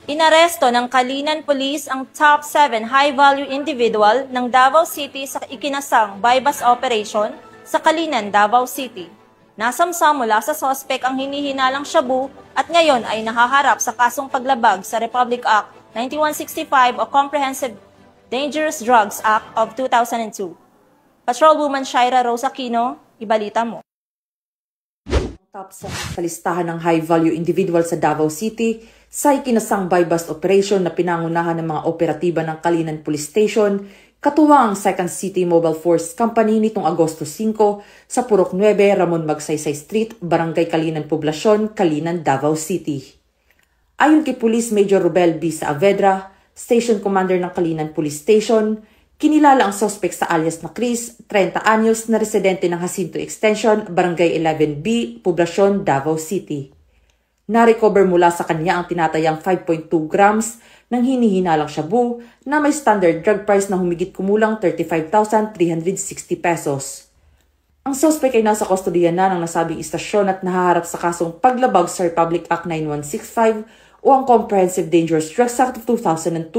Inaresto ng Kalinan Police ang top 7 high-value individual ng Davao City sa ikinasang bypass operation sa Kalinan, Davao City. Nasamsam mula sa sospek ang hinihinalang shabu at ngayon ay nahaharap sa kasong paglabag sa Republic Act 9165 o Comprehensive Dangerous Drugs Act of 2002. Patrolwoman Shaira Rose Aquino, ibalita mo. Top 7 sa listahan ng high-value individual sa Davao City sa ikinasang bypass operation na pinangunahan ng mga operatiba ng Kalinan Police Station, katuwang ang 2nd City Mobile Force Company nitong Agosto 5 sa Purok 9, Ramon Magsaysay Street, Barangay Kalinan Poblacion, Kalinan, Davao City. Ayon kay Police Major Rubel B. Saavedra, Station Commander ng Kalinan Police Station, kinilala ang suspect sa alias na Chris, 30 anyos, na residente ng Jacinto Extension, Barangay 11B, Poblacion, Davao City. Na-recover mula sa kanya ang tinatayang 5.2 grams ng hinihinalang shabu na may standard drug price na humigit kumulang 35,360 pesos. Ang suspect ay nasa kustodiya na ng nasabing istasyon at nahaharap sa kasong paglabag sa Republic Act 9165 o ang Comprehensive Dangerous Drugs Act of 2002.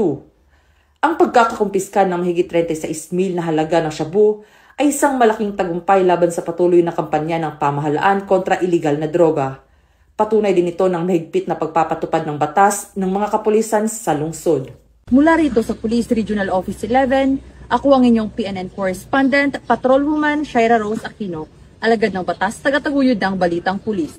Ang pagkakakumpiskan ng mahigit 36,000 na halaga ng shabu ay isang malaking tagumpay laban sa patuloy na kampanya ng pamahalaan kontra iligal na droga. Patunay din ito ng mahigpit na pagpapatupad ng batas ng mga kapulisan sa lungsod. Mula rito sa Police Regional Office 11, ako ang inyong PNN correspondent, Patrolwoman Shaira Rose Aquino, alagad ng batas, tagataguyod ng Balitang Pulis.